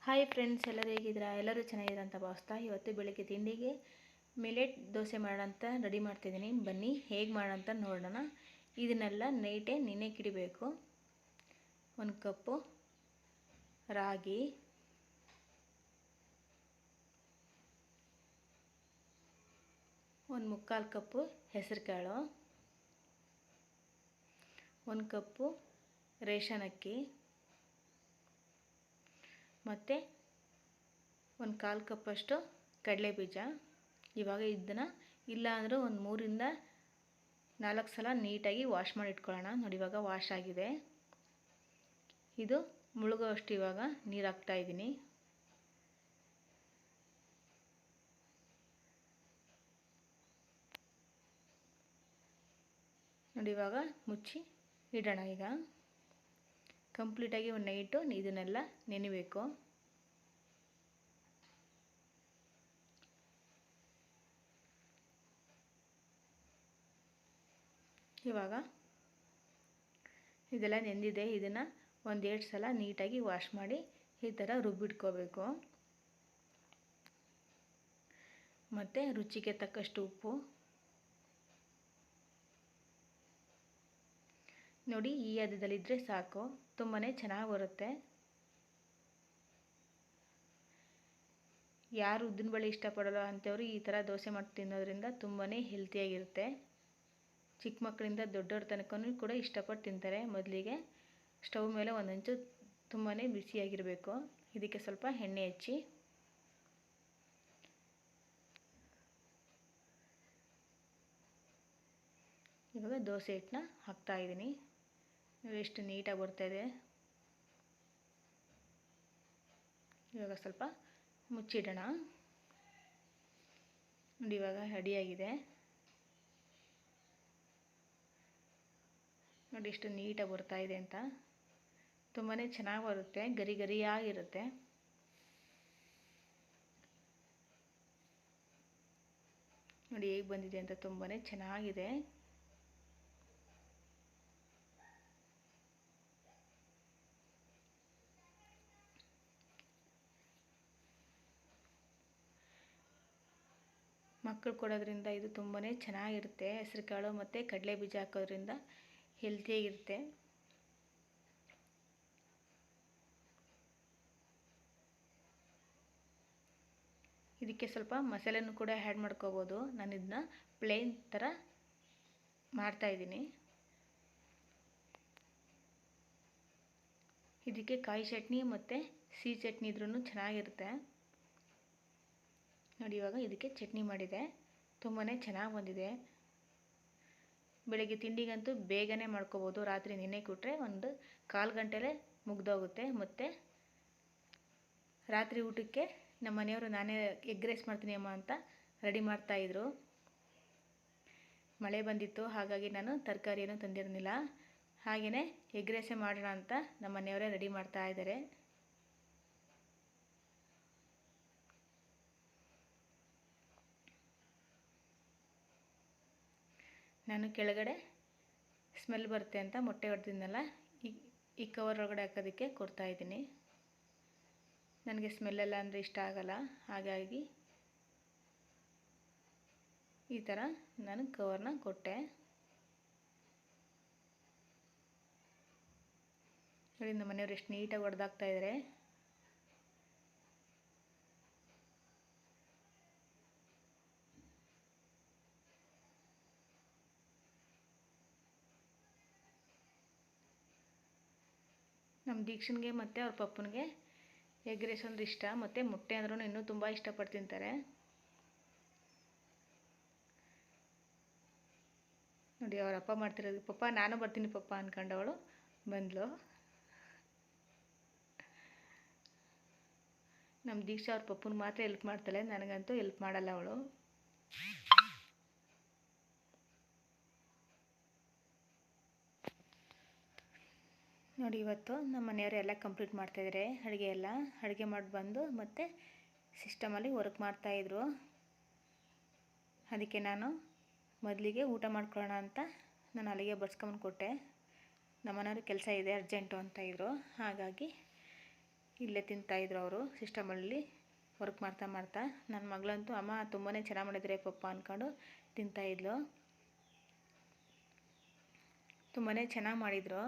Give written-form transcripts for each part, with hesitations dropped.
Hi friends, ಎಲ್ಲರೂ ಹೇಗಿದ್ದೀರಾ? ಎಲ್ಲರೂ ಚೆನ್ನಾಗಿದ್ದೀರಾ ಅಂತ ಭಾವಿಸ್ತಾ ಇವತ್ತು ಬೆಳಗ್ಗೆ ತಿಂಡಿಗೆ ಮಿಲೆಟ್ ದೋಸೆ ಮಾಡೋಣ ಅಂತ ರೆಡಿ ಮಾಡ್ತಿದ್ದೀನಿ. ಬನ್ನಿ ಹೇಗೆ ಮಾಡೋಣ ಅಂತ ನೋಡೋಣ. ಇದನ್ನೆಲ್ಲ ನೈಟೇ ನೆನೆಕಿಡಬೇಕು. 1 ಕಪ್ಪು ರಾಗಿ, 1/4 ಕಪ್ಪು ಹೆಸರುಕಾಳು, 1 ಕಪ್ಪು ರೇಷನ್ ಅಕ್ಕಿ ಮತ್ತು 1/4 ಕಪ್ಪಷ್ಟು ಕಡಲೆಬೀಜ. ಇವಾಗ ಇದನ್ನು ಇಲ್ಲ ಅಂದರೂ ಒಂದು 3 ರಿಂದ 4 ಸಲ ನೀಟಾಗಿ ವಾಶ್ ಮಾಡಿ ಇಟ್ಕೊಳ್ಳೋಣ. ನೋಡಿ, ಇವಾಗ ವಾಶ್ ಆಗಿದೆ. ಇದು ಮುಳುಗೋಷ್ಟು ಇವಾಗ ನೀರು ಹಾಕ್ತಾ ಇದ್ದೀನಿ. ನೋಡಿ, ಇವಾಗ ಮುಚ್ಚಿ ಇಡೋಣ. ಈಗ ಕಂಪ್ಲೀಟಾಗಿ ಒಂದು ನೈಟು ಇದನ್ನೆಲ್ಲ ನೆನೆಬೇಕು. ಇವಾಗ ಇದೆಲ್ಲ ನೆಂದಿದೆ. ಇದನ್ನು 1-2 ಸಲ ನೀಟಾಗಿ ವಾಶ್ ಮಾಡಿ ಈ ಥರ ರುಬ್ಬಿಟ್ಕೋಬೇಕು. ಮತ್ತು ರುಚಿಗೆ ತಕ್ಕಷ್ಟು ಉಪ್ಪು. ನೋಡಿ, ಈ ಹದದಲ್ಲಿದ್ದರೆ ಸಾಕು, ತುಂಬಾ ಚೆನ್ನಾಗಿ ಬರುತ್ತೆ. ಯಾರು ಉದ್ದಿನಬೇಳೆ ಇಷ್ಟಪಡೋಲ್ಲ ಅಂಥವ್ರು ಈ ಥರ ದೋಸೆ ಮಾಡಿ ತಿನ್ನೋದ್ರಿಂದ ತುಂಬಾ ಹೆಲ್ತಿಯಾಗಿರುತ್ತೆ. ಚಿಕ್ಕ ಮಕ್ಕಳಿಂದ ದೊಡ್ಡವ್ರ ತನಕನೂ ಕೂಡ ಇಷ್ಟಪಟ್ಟು ತಿಂತಾರೆ. ಮೊದಲಿಗೆ ಸ್ಟವ್ ಮೇಲೆ ಒಂದು ಹಂಚು ತುಂಬಾ ಬಿಸಿಯಾಗಿರಬೇಕು. ಇದಕ್ಕೆ ಸ್ವಲ್ಪ ಎಣ್ಣೆ ಹಚ್ಚಿ ಇವಾಗ ದೋಸೆ ಹಿಟ್ಟನ್ನ ಹಾಕ್ತಾಯಿದ್ದೀನಿ. ಎಷ್ಟು ನೀಟಾಗಿ ಬರ್ತಾಯಿದೆ. ಇವಾಗ ಸ್ವಲ್ಪ ಮುಚ್ಚಿಡೋಣ. ನೋಡಿ, ಇವಾಗ ರೆಡಿಯಾಗಿದೆ. ನೋಡಿ ಎಷ್ಟು ನೀಟಾಗಿ ಬರ್ತಾಯಿದೆ ಅಂತ. ತುಂಬಾ ಚೆನ್ನಾಗಿ ಬರುತ್ತೆ, ಗರಿ ಗರಿಯಾಗಿರುತ್ತೆ. ನೋಡಿ ಹೇಗೆ ಬಂದಿದೆ ಅಂತ, ತುಂಬಾ ಚೆನ್ನಾಗಿದೆ. ಮಕ್ಕಳು ಕೊಡೋದ್ರಿಂದ ಇದು ತುಂಬಾ ಚೆನ್ನಾಗಿರುತ್ತೆ. ಹೆಸರುಕಾಳು ಮತ್ತು ಕಡಲೆ ಬೀಜ ಹಾಕೋದ್ರಿಂದ ಹೆಲ್ತಿಯಾಗಿರುತ್ತೆ. ಇದಕ್ಕೆ ಸ್ವಲ್ಪ ಮಸಾಲೆನೂ ಕೂಡ ಆ್ಯಡ್ ಮಾಡ್ಕೋಬೋದು. ನಾನು ಇದನ್ನ ಪ್ಲೇನ್ ಥರ ಮಾಡ್ತಾಯಿದ್ದೀನಿ. ಇದಕ್ಕೆ ಕಾಯಿ ಚಟ್ನಿ ಮತ್ತು ಸಿಹಿ ಚಟ್ನಿ ಇದ್ರೂ ಚೆನ್ನಾಗಿರುತ್ತೆ. ನೋಡಿ, ಇವಾಗ ಇದಕ್ಕೆ ಚಟ್ನಿ ಮಾಡಿದೆ. ತುಂಬಾ ಚೆನ್ನಾಗಿ ಬಂದಿದೆ. ಬೆಳಗ್ಗೆ ತಿಂಡಿಗಂತೂ ಬೇಗನೆ ಮಾಡ್ಕೋಬೋದು. ರಾತ್ರಿ ನೆನೆ ಕೊಟ್ಟರೆ 1/4 ಗಂಟೆಲೇ ಮುಗ್ದೋಗುತ್ತೆ. ಮತ್ತು ರಾತ್ರಿ ಊಟಕ್ಕೆ ನಮ್ಮ ಮನೆಯವರು ನಾನೇ ಎಗ್ ರೈಸ್ ಮಾಡ್ತೀನಿ ಅಮ್ಮ ಅಂತ ರೆಡಿ ಮಾಡ್ತಾಯಿದ್ರು. ಮಳೆ ಬಂದಿತ್ತು, ಹಾಗಾಗಿ ನಾನು ತರಕಾರಿ ಏನೂ ತಂದಿರಲಿಲ್ಲ. ಹಾಗೆಯೇ ಎಗ್ ರೈಸೇ ಮಾಡೋಣ ಅಂತ ನಮ್ಮ ಮನೆಯವರೇ ರೆಡಿ ಮಾಡ್ತಾಯಿದ್ದಾರೆ. ನಾನು ಕೆಳಗಡೆ ಸ್ಮೆಲ್ ಬರುತ್ತೆ ಅಂತ ಮೊಟ್ಟೆ ಹೊಡೆದಿದ್ನಲ್ಲ, ಈ ಕವರ್ ಒಳಗಡೆ ಹಾಕೋದಕ್ಕೆ ಕೊಡ್ತಾಯಿದ್ದೀನಿ. ನನಗೆ ಸ್ಮೆಲ್ಲೆಲ್ಲ ಅಂದರೆ ಇಷ್ಟ ಆಗಲ್ಲ, ಹಾಗಾಗಿ ಈ ಥರ ನಾನು ಕವರ್ನ ಕೊಟ್ಟೆ. ನೋಡಿ, ನಮ್ಮ ಮನೆಯವರು ಎಷ್ಟು ನೀಟಾಗಿ ಹೊಡೆದಾಕ್ತಾಯಿದ್ದಾರೆ. ನಮ್ಮ ದೀಕ್ಷನ್ಗೆ ಮತ್ತು ಅವ್ರ ಪಪ್ಪನಿಗೆ ಎಗ್ ರೈಸ್ ಅಂದ್ರೆ ಇಷ್ಟ, ಮತ್ತು ಮೊಟ್ಟೆ ಅಂದ್ರೂ ಇನ್ನೂ ತುಂಬ ಇಷ್ಟಪಟ್ಟು ತಿಂತಾರೆ. ನೋಡಿ, ಅವ್ರ ಅಪ್ಪ ಮಾಡ್ತಿರೋದು, ಪಪ್ಪ ನಾನು ಬರ್ತೀನಿ ಪಪ್ಪ ಅಂದ್ಕೊಂಡವಳು ಬಂದಳು. ನಮ್ಮ ದೀಕ್ಷಾ ಅವ್ರ ಪಪ್ಪನ ಮಾತ್ರ ಹೆಲ್ಪ್ ಮಾಡ್ತಾಳೆ, ನನಗಂತೂ ಹೆಲ್ಪ್ ಮಾಡಲ್ಲ ಅವಳು. ನೋಡಿ, ಇವತ್ತು ನಮ್ಮ ಮನೆಯವರೆಲ್ಲ ಕಂಪ್ಲೀಟ್ ಮಾಡ್ತಾಯಿದ್ದಾರೆ ಅಡುಗೆ ಮಾಡಿ ಬಂದು ಮತ್ತು ಸಿಸ್ಟಮಲ್ಲಿ ವರ್ಕ್ ಮಾಡ್ತಾಯಿದ್ರು. ಅದಕ್ಕೆ ನಾನು ಮೊದಲಿಗೆ ಊಟ ಮಾಡ್ಕೊಳ್ಳೋಣ ಅಂತ ನಾನು ಅಲ್ಲಿಗೆ ಬಡ್ಸ್ಕೊಂಡು ಕೊಟ್ಟೆ. ನಮ್ಮ ಮನೆಯವ್ರಿಗೆ ಕೆಲಸ ಇದೆ, ಅರ್ಜೆಂಟು ಅಂತ ಇದ್ದರು. ಹಾಗಾಗಿ ಇಲ್ಲೇ ತಿಂತಾಯಿದ್ರು ಅವರು ಸಿಸ್ಟಮಲ್ಲಿ ವರ್ಕ್ ಮಾಡ್ತಾ. ನನ್ನ ಮಗಳಂತೂ ಅಮ್ಮ ತುಂಬಾ ಚೆನ್ನಾಗಿ ಮಾಡಿದರೆ ಪಪ್ಪ ಅಂದ್ಕೊಂಡು ತಿಂತಾಯಿದ್ಲು. ತುಂಬಾ ಚೆನ್ನಾಗಿ ಮಾಡಿದರು.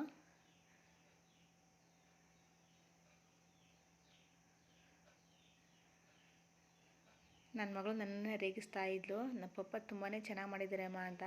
ನನ್ನ ಮಗಳು ನನ್ನನ್ನೇ ರೇಗಿಸ್ತಾ ಇದ್ಲು, ನಮ್ಮ ಪಪ್ಪ ತುಂಬಾ ಚೆನ್ನಾಗಿ ಮಾಡಿದ್ದಾರೆ ಅಮ್ಮ ಅಂತ.